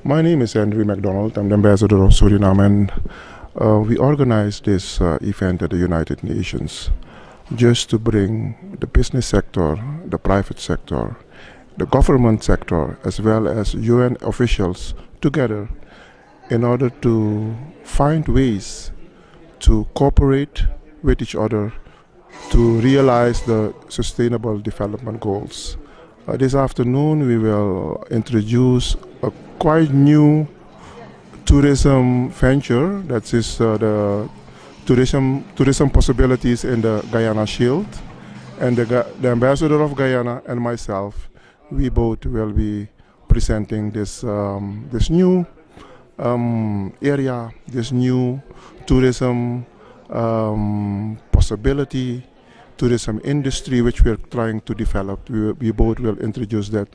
My name is Andrew MacDonald. I'm the ambassador of Suriname, and we organized this event at the United Nations just to bring the business sector, the private sector, the government sector, as well as UN officials together in order to find ways to cooperate with each other to realize the Sustainable Development Goals. This afternoon we will introduce a quite new tourism venture, that is the tourism possibilities in the Guyana Shield. And the ambassador of Guyana and myself, we both will be presenting this new area, this new tourism possibility, tourism industry which we're trying to develop. We both will introduce that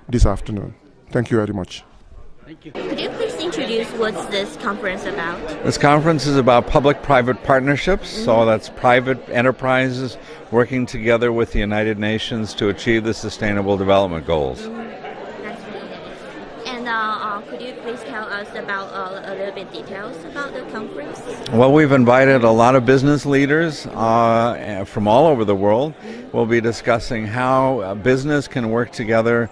this afternoon. Thank you very much. Thank you. Could you please introduce what's this conference about? This conference is about public-private partnerships, so that's private enterprises working together with the United Nations to achieve the Sustainable Development Goals. That's really nice. And could you please tell us about a little bit details about the conference? Well, we've invited a lot of business leaders from all over the world. We'll be discussing how business can work together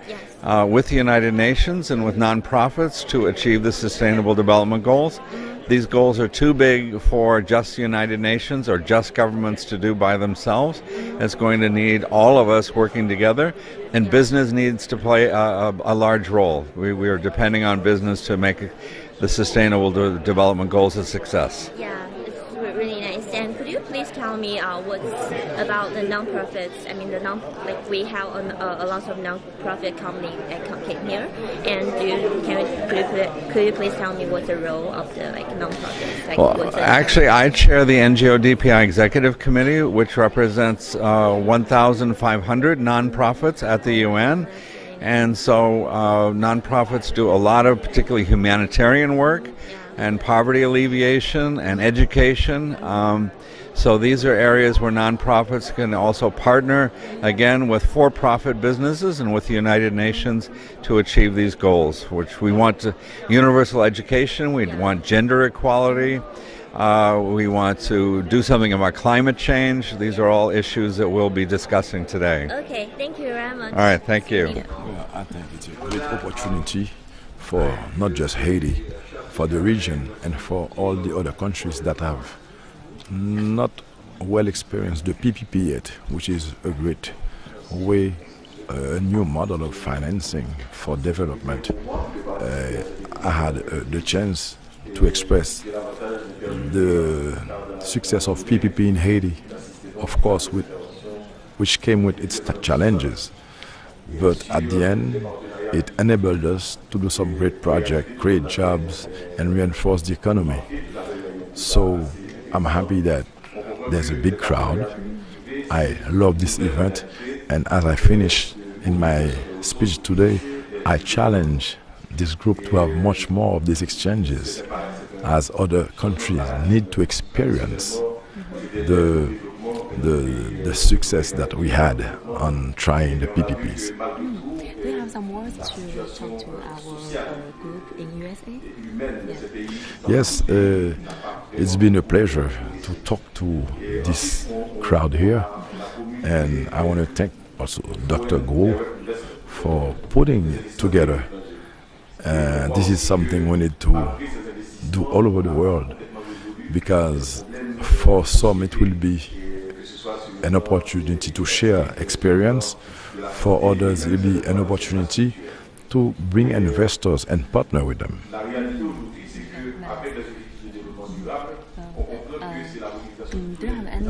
with the United Nations and with nonprofits to achieve the Sustainable Development Goals. These goals are too big for just the United Nations or just governments to do by themselves. It's going to need all of us working together, and business needs to play a large role. We are depending on business to make the Sustainable Development Goals a success. Yeah, it's really nice. And could you please tell me what's about the non-profits? I mean, we have a lot of non-profit company came here, and could you please tell me what's the role of the non-profits? Well, actually, I chair the NGO DPI Executive Committee, which represents 1,500 nonprofits at the UN. And so nonprofits do a lot of particularly humanitarian work and poverty alleviation and education. So these are areas where nonprofits can also partner, again, with for-profit businesses and with the United Nations to achieve these goals, which we want universal education, we want gender equality, we want to do something about climate change. These are all issues that we'll be discussing today. Okay, thank you very much. All right, thank you. I think it's a great opportunity for not just Haiti, for the region and for all the other countries that have not well experienced the PPP yet, which is a great way, a new model of financing for development. I had the chance to express the success of PPP in Haiti, of course, which came with its challenges. But at the end, it enabled us to do some great projects, create jobs, and reinforce the economy. So I'm happy that there's a big crowd. I love this event, and as I finish in my speech today, I challenge this group to have much more of these exchanges, as other countries need to experience the success that we had on trying the PPPs. Do you have some words to talk to our group in USA? Yes, it's been a pleasure to talk to this crowd here, and I want to thank also Dr. Gros for putting it together. This is something we need to do all over the world, because for some it will be an opportunity to share experience, for others it will be an opportunity to bring investors and partner with them. Do you have any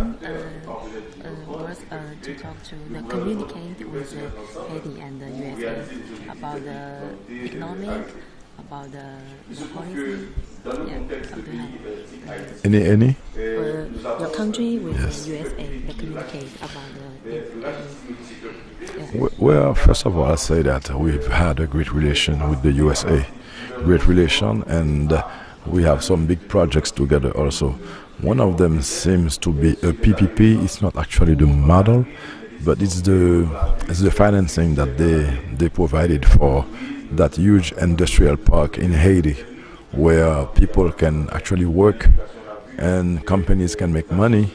words to talk to communicate with Haiti and the USA about the economic, about the policy? Any? Your country with the USA, they communicate about the. Well, first of all, I'll say that we've had a great relation with the USA, and we have some big projects together also. One of them seems to be a PPP. It's not actually the model, but it's the financing that they provided for that huge industrial park in Haiti where people can actually work and companies can make money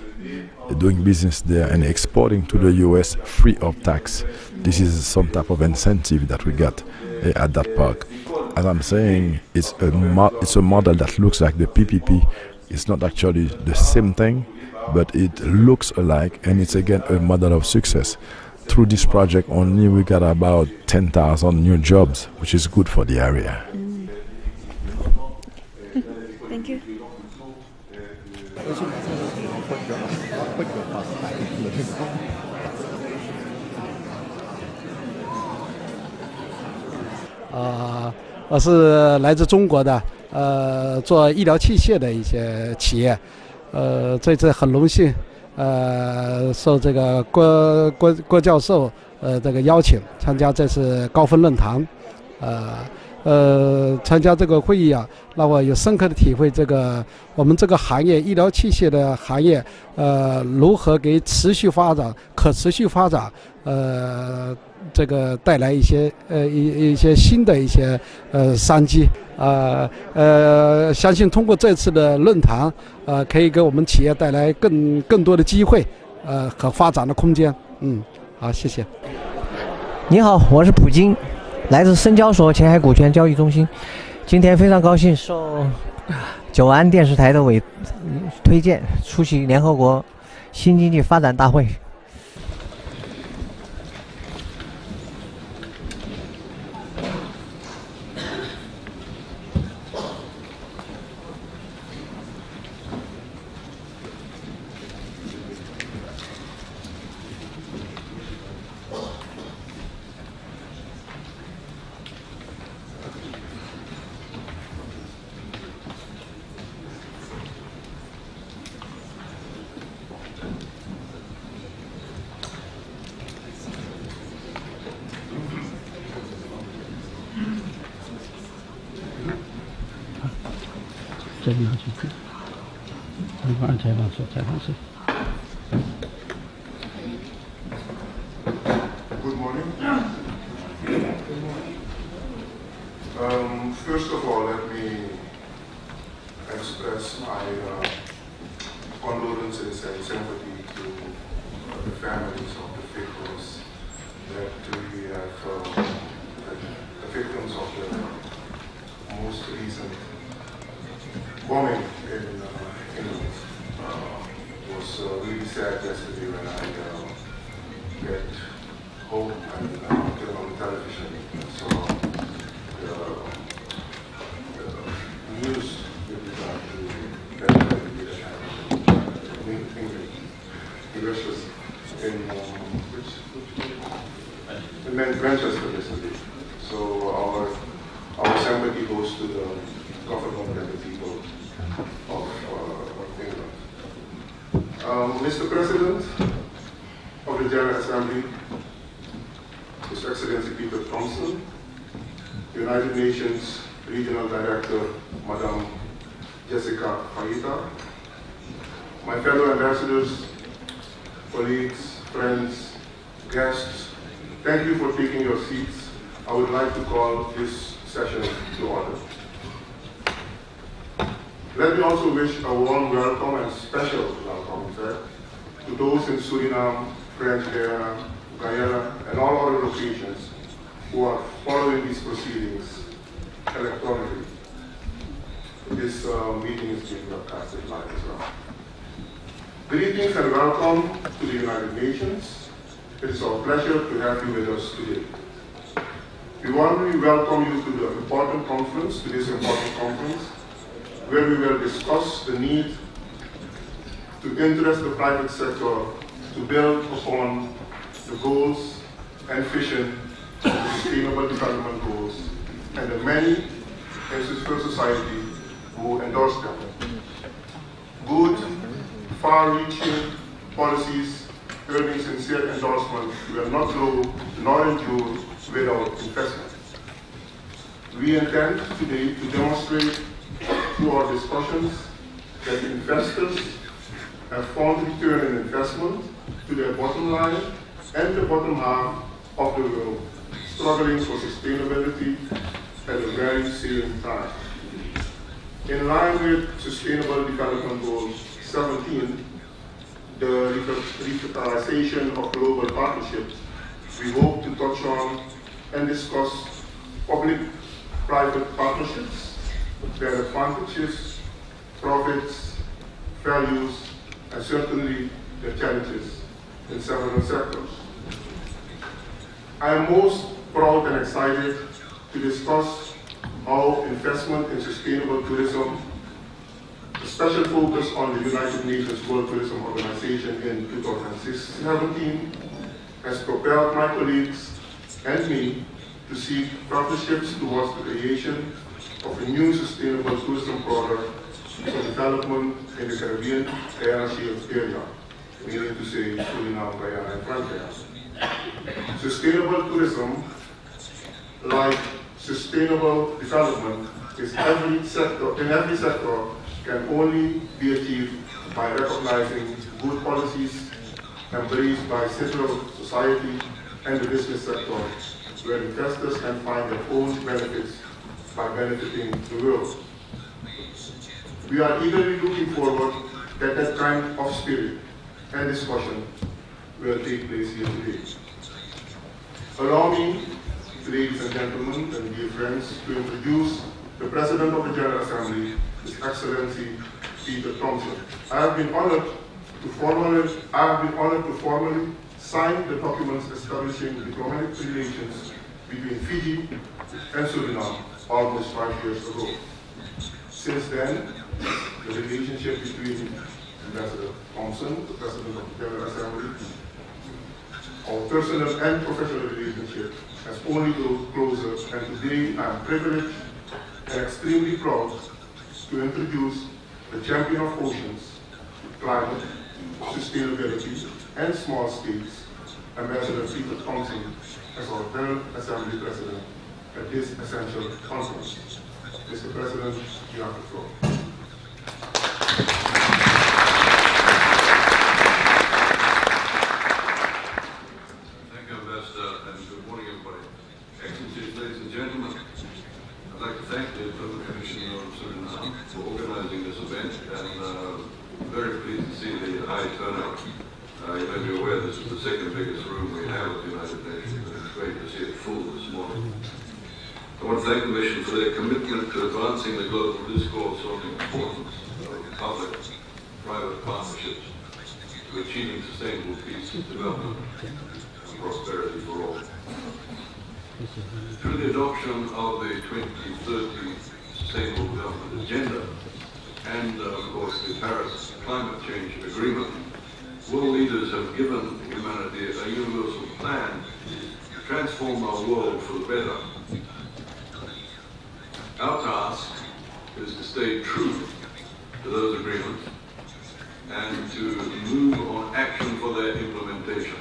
doing business there and exporting to the US free of tax. This is some type of incentive that we got at that park. As I'm saying, it's a model that looks like the PPP. It's not actually the same thing, but it looks alike, and it's again a model of success. Through this project only, we got about 10,000 new jobs, which is good for the area. Thank you. Uh, 我是来自中国的，做医疗器械的一些企业，这次很荣幸，受这个郭教授这个邀请参加这次高峰论坛，参加这个会议啊，让我有深刻的体会这个我们这个行业医疗器械的行业，如何给持续发展、可持续发展，这个带来一些新的一些商机，相信通过这次的论坛，可以给我们企业带来更多的机会，和发展的空间。好，谢谢。你好，我是普京，来自深交所前海股权交易中心。今天非常高兴受九安电视台的推荐，出席联合国新经济发展大会。这地方去看，采访室。Good morning. First of all, let me express my condolences and sympathy to the families of the victims that we have, the victims of the most recent bombing in England. It was really sad yesterday when I get home and turned on the television and saw the news with regard to that happened in England. English was in Manchester yesterday. So our sympathy goes to the government and the people of England. Mr. President of the General Assembly, His Excellency Peter Thompson, United Nations Regional Director, Madam Jessica Fajita, my fellow ambassadors, colleagues, friends, guests, thank you for taking your seats. I would like to call this session to order. Let me also wish a warm welcome and special welcome, in fact, to those in Suriname, French Guiana, Guyana, and all other locations who are following these proceedings electronically. This meeting is being broadcasted live as well. Greetings and welcome to the United Nations. It is our pleasure to have you with us today. We warmly welcome you to this important conference, where we will discuss the need to interest the private sector to build upon the goals and vision of the Sustainable Development Goals and the many in civil society who endorse them. Good, far-reaching policies earning sincere endorsement will not grow nor endure without investment. We intend today to demonstrate through our discussions that investors have found return in investment to their bottom line and the bottom half of the world struggling for sustainability at a very salient time. In line with Sustainable Development Goal 17, the revitalization of global partnerships, we hope to touch on and discuss public-private partnerships, their advantages, profits, values, and certainly the challenges in several sectors. I am most proud and excited to discuss how investment in sustainable tourism, a special focus on the United Nations World Tourism Organization in 2017, has propelled my colleagues and me to seek partnerships towards the creation of a new sustainable tourism product for development in the Caribbean area, meaning to say Suriname, Guyana, and French. Sustainable tourism, like sustainable development, in every sector can only be achieved by recognizing good policies embraced by civil society and the business sector, where investors can find their own benefits by benefiting the world. We are eagerly looking forward that kind of spirit and discussion will take place here today. Allow me, ladies and gentlemen and dear friends, to introduce the President of the General Assembly, His Excellency Peter Thompson. I have been honored to formally sign the documents establishing diplomatic relations between Fiji and Suriname almost 5 years ago. Since then, the relationship between Ambassador Thompson, the President of the General Assembly, our personal and professional relationship has only grown closer, and today I am privileged and extremely proud to introduce the champion of oceans, climate, sustainability, and small states, Ambassador Peter Thompson, as our General Assembly President at this essential conference. Mr. President, you have the floor. Thank you, Ambassador, and good morning, everybody. Excellencies, ladies and gentlemen, I'd like to thank the Political Commission of Suriname for organizing this event, and very pleased to see the high turnout. You may be aware this is the second biggest room we have at the United Nations, and it's great to see it full this morning. I want to thank the Mission for their commitment to advancing the global discourse on the importance of public-private partnerships to achieving sustainable peace, development, and prosperity for all. Through the adoption of the 2030 Sustainable Development Agenda and, of course, the Paris Climate Change Agreement, world leaders have given humanity a universal plan to transform our world for the better. Our task is to stay true to those agreements and to move on action for their implementation.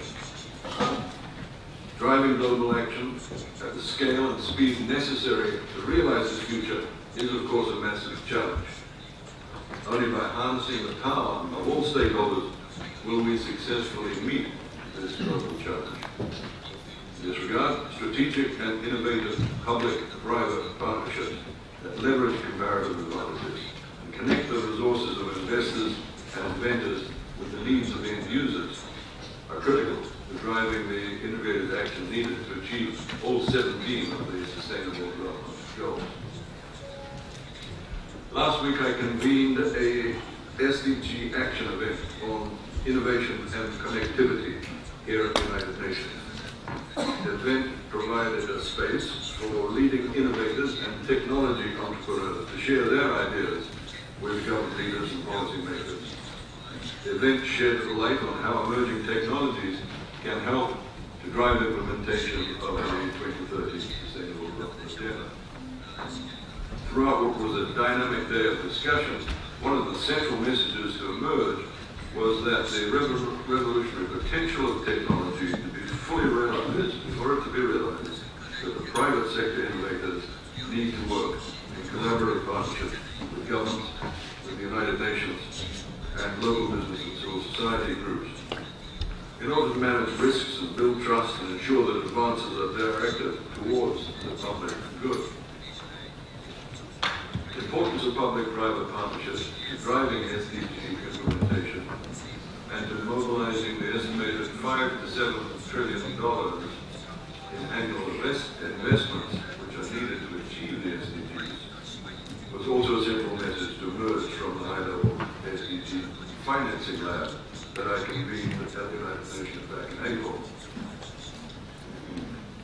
Driving global action at the scale and speed necessary to realize this future is, of course, a massive challenge. Only by harnessing the power of all stakeholders will we successfully meet this global challenge. In this regard, strategic and innovative public-private partnerships that leverage comparative advantages and connect the resources of investors and inventors with the needs of end users are critical to driving the integrated action needed to achieve all 17 of the Sustainable Development Goals. Last week I convened a SDG action event on innovation and connectivity here at the United Nations. The event provided a space for leading innovators and technology entrepreneurs to share their ideas with government leaders and policymakers. The event shed light on how emerging technologies can help to drive implementation of the 2030 Sustainable Development Agenda. Throughout what was a dynamic day of discussion, one of the central messages to emerge was that the revolutionary potential of technology to be fully realized, for it to be realized, that the private sector innovators need to work in collaborative partnership with governments, with the United Nations, and local business and civil society groups. In order to manage risks and build trust and ensure ensure that advances are directed towards the public good. The importance of public-private partnerships to driving SDG implementation and to mobilizing the estimated $5 to $7 trillion in annual investments which are needed to achieve the SDGs was also a simple message to emerge from the high-level SDG financing lab that I convened at the United Nations back in April.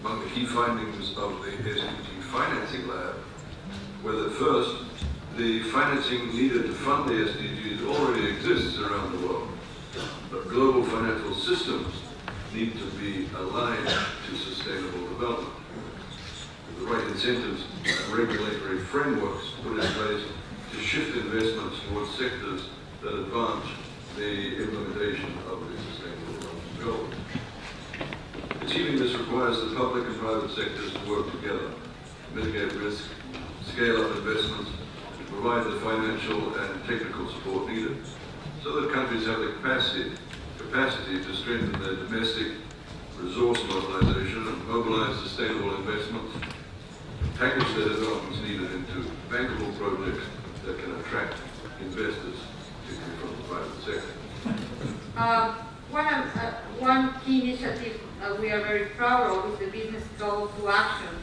Among the key findings of the SDG financing lab were that first, the financing needed to fund the SDGs already exists around the world, but global financial systems need to be aligned to sustainable development. With the right incentives and regulatory frameworks put in place to shift investments towards sectors that advance the implementation of the sustainable development goals. Achieving this requires the public and private sectors to work together, mitigate risk, scale up investments, and provide the financial and technical support needed so that countries have the capacity to strengthen their domestic resource mobilization and mobilize sustainable investments, package their developments needed into bankable projects that can attract investors, particularly from the private sector. One key initiative we are very proud of is the Business Call to Action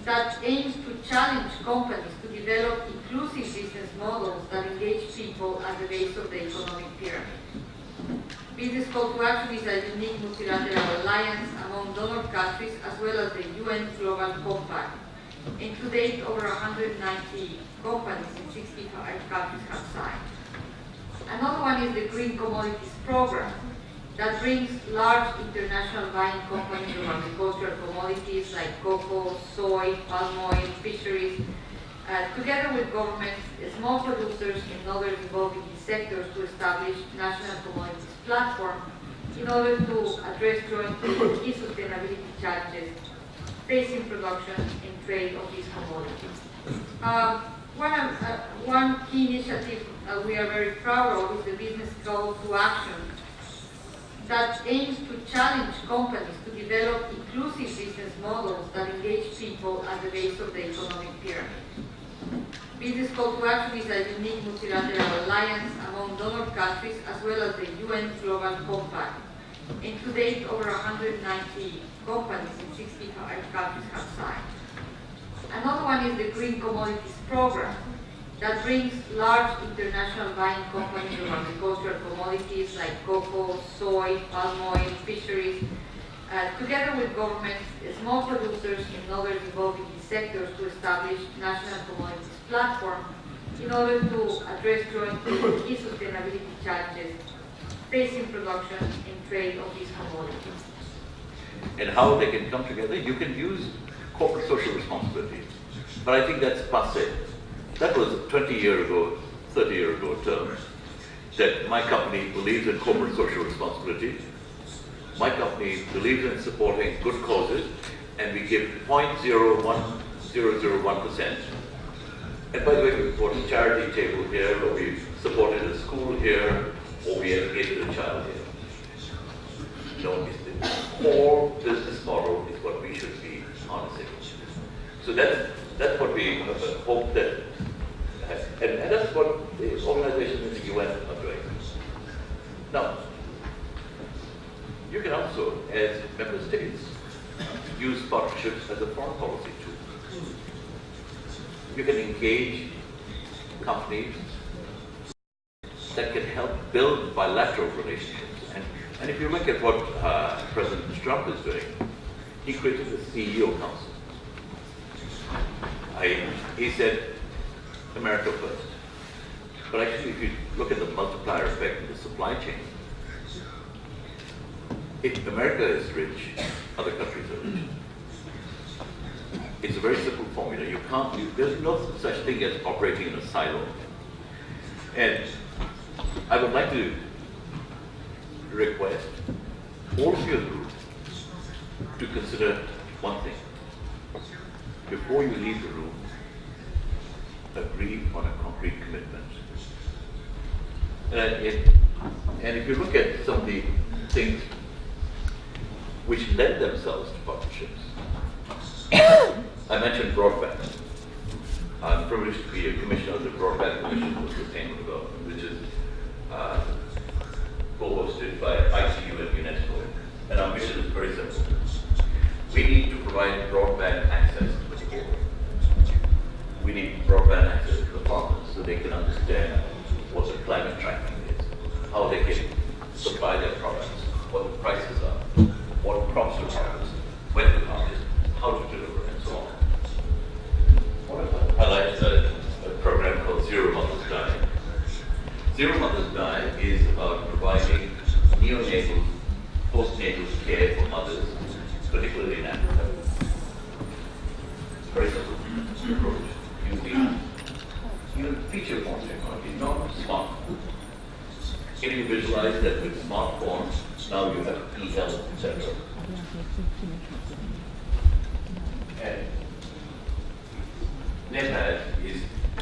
that aims to challenge companies to develop inclusive business models that engage people at the base of the economic pyramid. Business Call to Action is a unique multilateral alliance among donor countries as well as the UN Global Compact. And to date, over 190 companies in 65 countries have signed. Another one is the Green Commodities Program that brings large international buying companies of agricultural commodities like cocoa, soy, palm oil, fisheries, together with governments, small producers, and others involved in these sectors to establish national commodities platform in order to address jointly key sustainability challenges facing production and trade of these commodities. One key initiative we are very proud of is the Business Call to Action that aims to challenge companies to develop inclusive business models that engage people at the base of the economic pyramid. Business Call to Action is a unique multilateral alliance among donor countries as well as the UN Global Compact. And to date, over 190 companies in 65 countries have signed. Another one is the Green Commodities Program that brings large international buying companies of agricultural commodities like cocoa, soy, palm oil, fisheries, together with governments, small producers, and others involved in these sectors to establish national commodities platform in order to address jointly key sustainability challenges facing production and trade of these commodities. And how they can come together, you can use corporate social responsibility. But I think that's passé. That was a 20-year ago, 30-year ago term, that my company believes in corporate social responsibility. My company believes in supporting good causes, and we give 0.01001%. And by the way, we support a charity table here, or we supported a school here, or we educated a child here. No, the core business model is what we should be harnessing. So that's what we hope that, and that's what the organizations in the UN are doing. Now, you can also, as member states, use partnerships as a foreign policy tool. You can engage companies that can help build bilateral relationships. And if you look at what President Trump is doing, he created the CEO Council. He said, America first. But actually, if you look at the multiplier effect in the supply chain, if America is rich, other countries are rich. It's a very simple formula. There's no such thing as operating in a silo. And I would like to request all of you in the room to consider one thing. Before you leave the room, agree on a concrete commitment. And if you look at some of the things which lend themselves to partnerships. I mentioned broadband. I'm privileged to be a commissioner of the Broadband Commission for Sustainable Development, which is co-hosted by ICU and UNESCO. And our mission is very simple. We need to provide broadband access to the poor. We need broadband access to the farmers so they can understand what the climate tracking is, how they can supply their products, what the prices are, what crops to harvest, when to harvest, how to deliver, and so on. I like a program called Zero Mothers Die. Zero Mothers Die is about providing neonatal, postnatal care for mothers, particularly in Africa. Very simple approach. Using feature phone technology, not smartphone. Can you visualize that with smartphones, now you have e-health, etc. And NEPAD is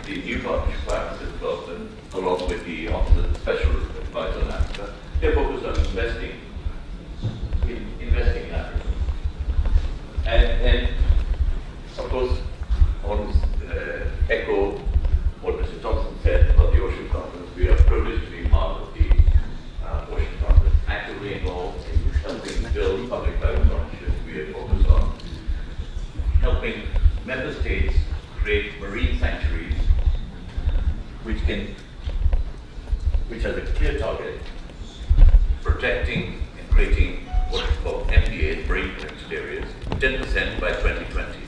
the new partnership practice and development, along with the Office of the Special Advisor on Africa. They're focused on investing in Africa. And of course, on echo what Mr. Thompson said about the Ocean Conference, we are privileged to be part of the Ocean Conference, actively involved in helping build public-private partnerships. We are focused on helping member states create marine sanctuaries which has a clear target, protecting and creating what is called MPAs, marine protected areas, 10% by 2020.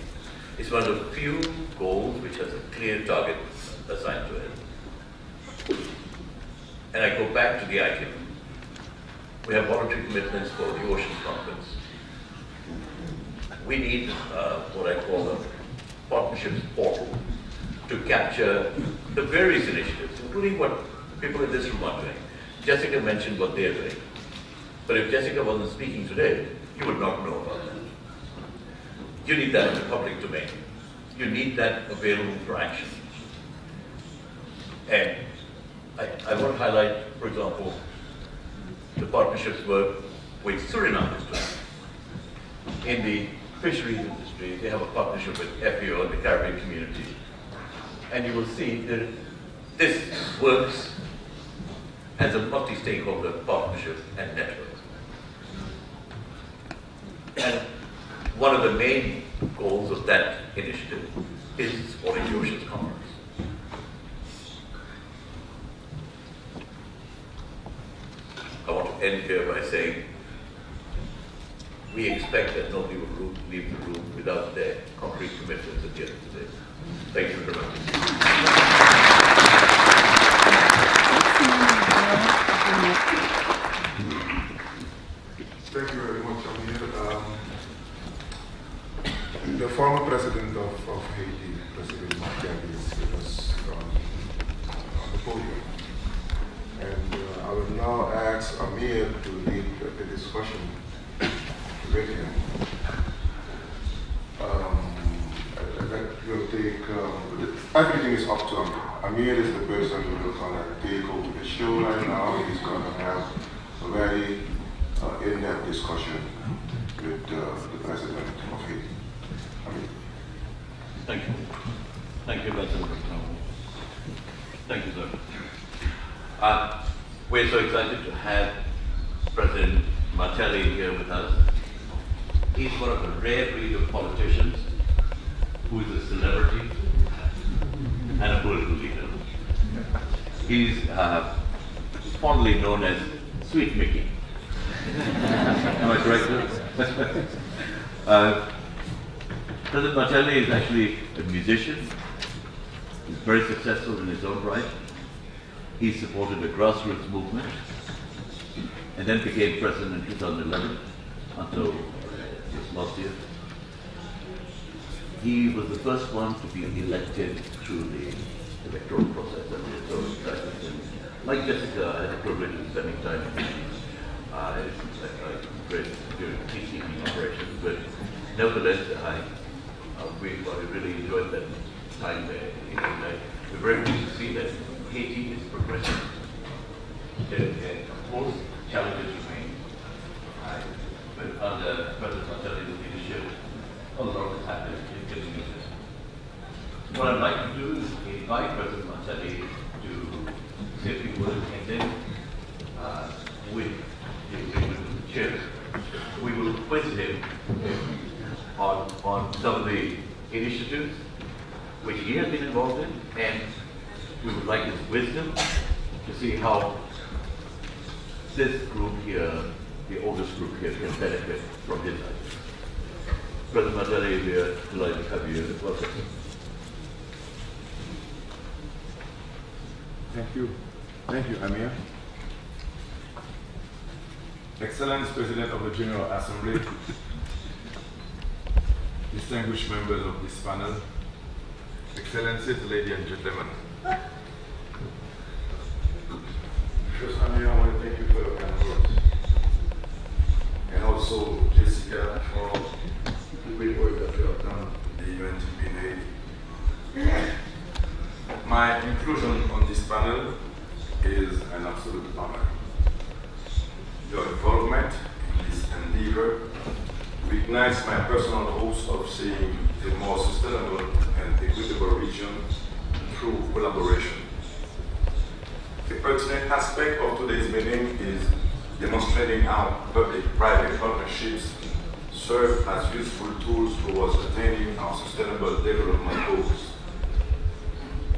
It's one of the few goals which has a clear target assigned to it. And I go back to the ICANN. We have voluntary commitments for the Oceans Conference. We need what I call a partnerships portal to capture the various initiatives, including what people in this room are doing. Jessica mentioned what they're doing. But if Jessica wasn't speaking today, you would not know about that. You need that in the public domain. You need that available for action. And I want to highlight, for example, the partnerships work which Suriname is doing. In the fisheries industry, they have a partnership with FAO and the Caribbean community. And you will see that this works as a multi-stakeholder partnership and network. And one of the main goals of that initiative is supporting the Oceans Conference. I want to end here by saying we expect that nobody will leave the room without their concrete commitments at the end of the day. Thank you very much. Thank you very much, Amir. The former president of Haiti, President Martelly, is with us on the podium. And I will now ask Amir to lead the discussion with him. We'll take, everything is up to Amir. Amir is the person who will kind of take over the show right now. He's going to have a very in-depth discussion with the president of Haiti. Amir. Thank you. Thank you, President. Thank you, sir. We're so excited to have President Martelly here with us. He's one of the rare breed of politicians who is a celebrity and a political leader. He's fondly known as Sweet Mickey. Am I correct, sir? President Martelly is actually a musician. He's very successful in his own right. He supported the grassroots movement and then became president in 2011 until just last year. He was the first one to be elected through the electoral process, and we're so excited. And like Jessica, I had the privilege of spending time in during peacekeeping operations, but nevertheless, we really enjoyed that time there. We're very pleased to see that Haiti is progressing. And of course, challenges remain. but under President Martelli's leadership, a lot has happened in getting this. What I'd like to do is invite President Martelli to say a few words, and then with the agreement of the chair, we will quiz him on some of the initiatives which he has been involved in, and we would like his wisdom to see how this group here, the oldest group here, can benefit from his ideas. President Martelli, we are delighted to have you. Welcome. Thank you. Thank you, Amir. Excellent President of the General Assembly, distinguished members of this panel, Excellencies, ladies and gentlemen. First, Amir, I want to thank you for your kind words. And also Jessica for the great work that you have done in the UNDP in Haiti. My inclusion on this panel is an absolute honor. Your involvement in this endeavor ignites my personal hopes of seeing a more sustainable and equitable region through collaboration. A pertinent aspect of today's meeting is demonstrating how public-private partnerships serve as useful tools towards attaining our sustainable development goals.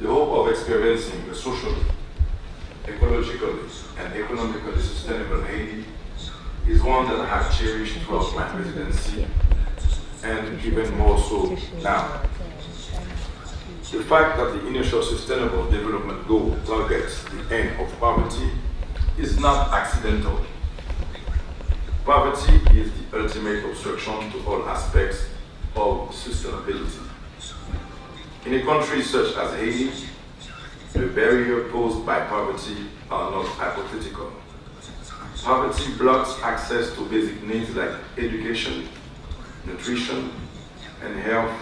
The hope of experiencing a socially, ecologically, and economically sustainable Haiti is one that I have cherished throughout my presidency, and even more so now. The fact that the initial Sustainable Development Goal targets the end of poverty is not accidental. Poverty is the ultimate obstruction to all aspects of sustainability. In a country such as Haiti, the barriers posed by poverty are not hypothetical. Poverty blocks access to basic needs like education, nutrition, and health,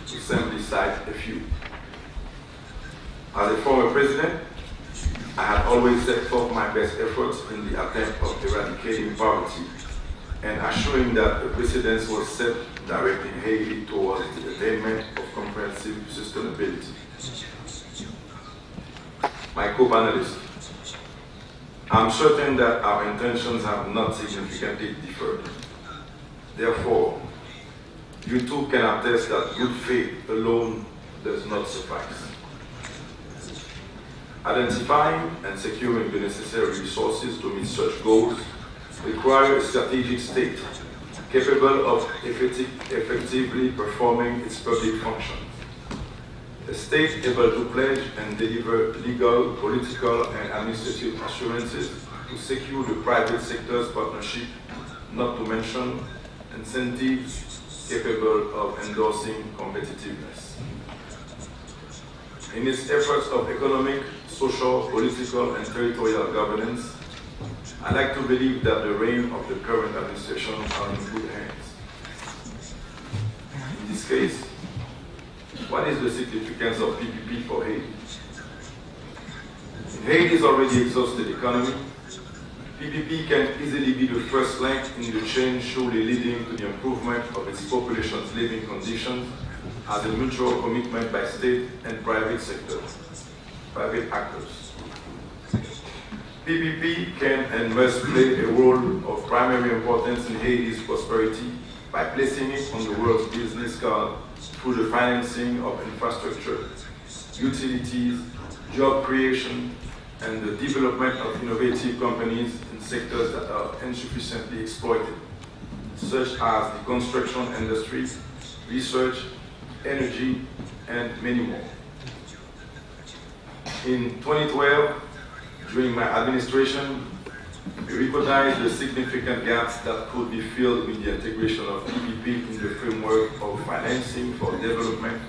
to simply cite a few. As a former president, I have always set forth my best efforts in the attempt of eradicating poverty and assuring that the precedence was set directing Haiti towards the attainment of comprehensive sustainability. My co-panelists, I'm certain that our intentions have not significantly differed. Therefore, you too can attest that good faith alone does not suffice. Identifying and securing the necessary resources to meet such goals require a strategic state capable of effectively performing its public functions. A state able to pledge and deliver legal, political, and administrative assurances to secure the private sector's partnership, not to mention incentives capable of endorsing competitiveness. In its efforts of economic, social, political, and territorial governance, I like to believe that the reign of the current administration are in good hands. In this case, what is the significance of PPP for Haiti? In Haiti's already exhausted economy, PPP can easily be the first link in the chain surely leading to the improvement of its population's living conditions as a mutual commitment by state and private actors. PPP can and must play a role of primary importance in Haiti's prosperity by placing it on the world's business card through the financing of infrastructure, utilities, job creation, and the development of innovative companies in sectors that are insufficiently exploited, such as the construction industry, research, energy, and many more. In 2012, during my administration, we recognized the significant gaps that could be filled with the integration of PPP in the framework of financing for development,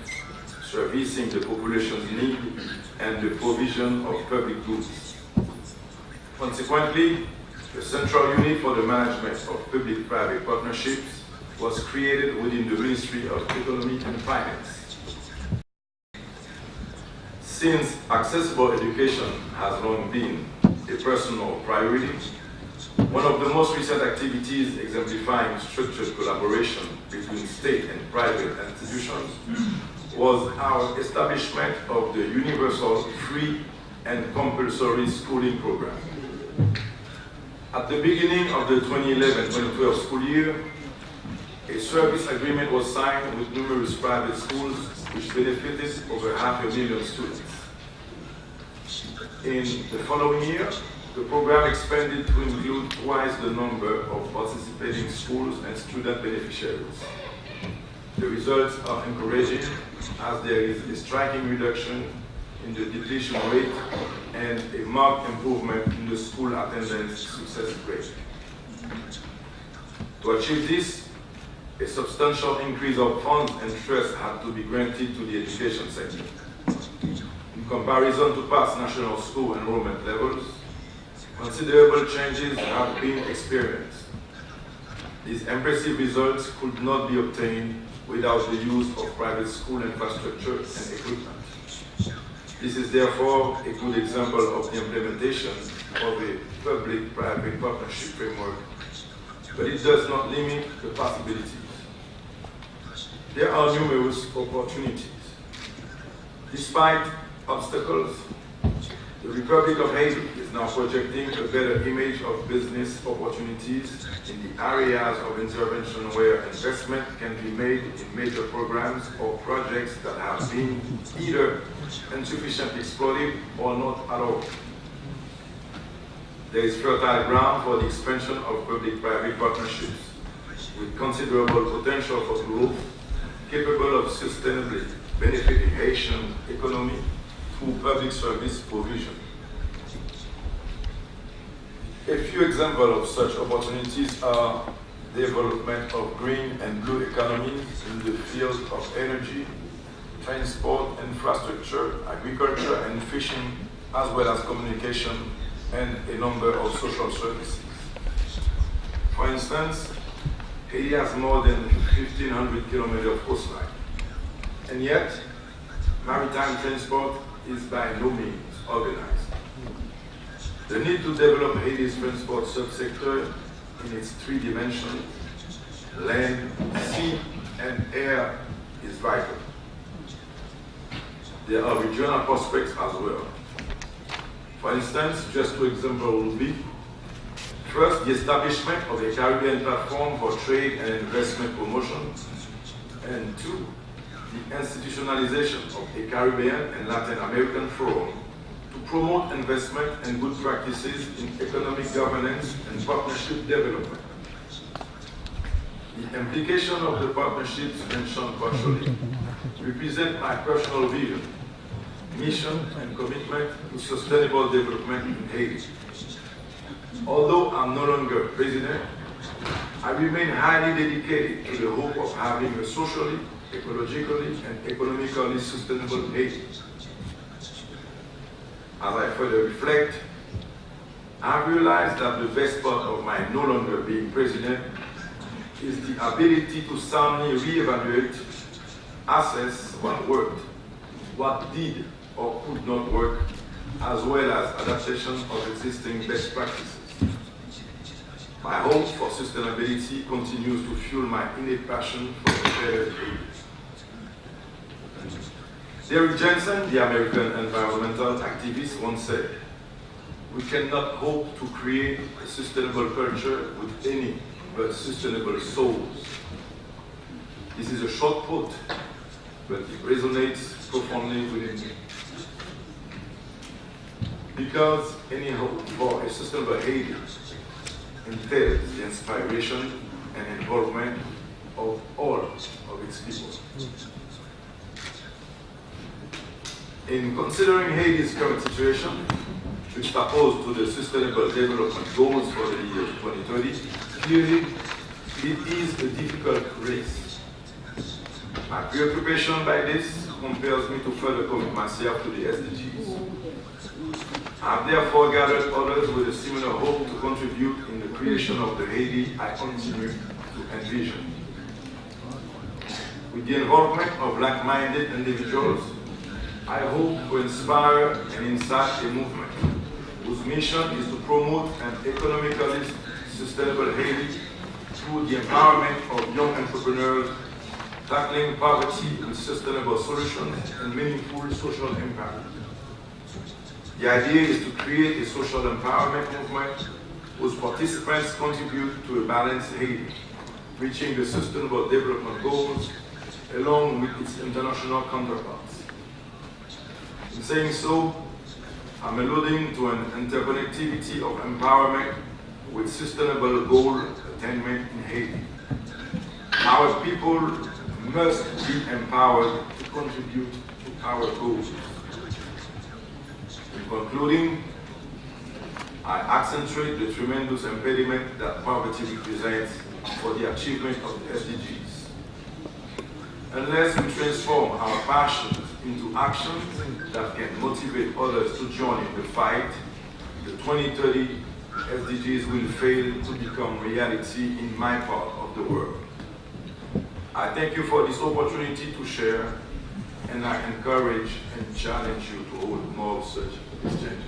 servicing the population's needs, and the provision of public goods. Consequently, the Central Unit for the Management of Public-Private Partnerships was created within the Ministry of Economy and Finance. Since accessible education has long been a personal priority, One of the most recent activities exemplifying structured collaboration between state and private institutions was our establishment of the Universal Free and Compulsory Schooling Program. At the beginning of the 2011-2012 school year, a service agreement was signed with numerous private schools which benefited over 500,000 students. In the following year, the program expanded to include twice the number of participating schools and student beneficiaries. The results are encouraging as there is a striking reduction in the depletion rate and a marked improvement in the school attendance success rate. To achieve this, a substantial increase of funds and trust had to be granted to the education sector. In comparison to past national school enrollment levels, considerable changes have been experienced. These impressive results could not be obtained without the use of private school infrastructure and equipment. This is therefore a good example of the implementation of a public-private partnership framework, but it does not limit the possibilities. There are numerous opportunities. Despite obstacles, the Republic of Haiti is now projecting a better image of business opportunities in the areas of intervention where investment can be made in major programs or projects that have been either insufficiently exploited or not at all. There is fertile ground for the expansion of public-private partnerships with considerable potential for growth, capable of sustainably benefiting Haitian economy through public service provision. A few examples of such opportunities are the development of green and blue economies in the field of energy, transport, infrastructure, agriculture and fishing, as well as communication and a number of social services. For instance, Haiti has more than 1,500 kilometers of coastline, and yet maritime transport is by no means organized. The need to develop Haiti's transport subsector in its three dimensions, land, sea, and air, is vital. There are regional prospects as well. For instance, just two examples will be: first, the establishment of a Caribbean platform for trade and investment promotion, and two, the institutionalization of a Caribbean and Latin American forum to promote investment and good practices in economic governance and partnership development. The implication of the partnerships mentioned partially represent my personal vision, mission, and commitment to sustainable development in Haiti. Although I'm no longer president, I remain highly dedicated to the hope of having a socially, ecologically, and economically sustainable Haiti. As I further reflect, I realize that the best part of my no longer being president is the ability to soundly reevaluate, assess what worked, what did or could not work, as well as adaptation of existing best practices. My hope for sustainability continues to fuel my innate passion for a better Haiti. Derrick Jensen, the American environmental activist, once said, "We cannot hope to create a sustainable culture with any but sustainable souls." This is a short quote, but it resonates profoundly within me. Because any hope for a sustainable Haiti entails the inspiration and involvement of all of its people. In considering Haiti's current situation, which opposed to the Sustainable Development Goals for the year 2030, clearly it is a difficult race. My preoccupation by this compels me to further commit myself to the SDGs. I have therefore gathered others with a similar hope to contribute in the creation of the Haiti I continue to envision. With the involvement of like-minded individuals, I hope to inspire and incite a movement whose mission is to promote an economically sustainable Haiti through the empowerment of young entrepreneurs, tackling poverty with sustainable solutions and meaningful social impact. The idea is to create a social empowerment movement whose participants contribute to a balanced Haiti, reaching the sustainable development goals along with its international counterparts. In saying so, I'm alluding to an interconnectivity of empowerment with sustainable goal attainment in Haiti. Our people must be empowered to contribute to our goals. In concluding, I accentuate the tremendous impediment that poverty represents for the achievement of the SDGs. Unless we transform our passions into actions that can motivate others to join in the fight, the 2030 SDGs will fail to become reality in my part of the world. I thank you for this opportunity to share, and I encourage and challenge you to hold more such exchanges.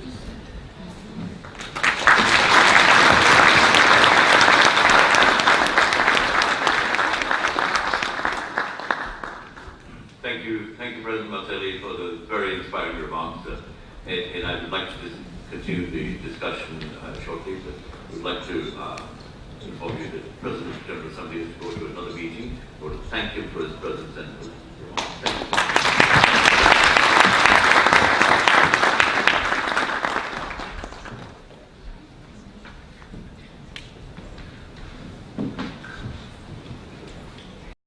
Thank you, President Martelli, for the very inspiring remarks. And I would like to continue the discussion shortly, but I would like to inform you that the President of the General Assembly has to go to another meeting, go to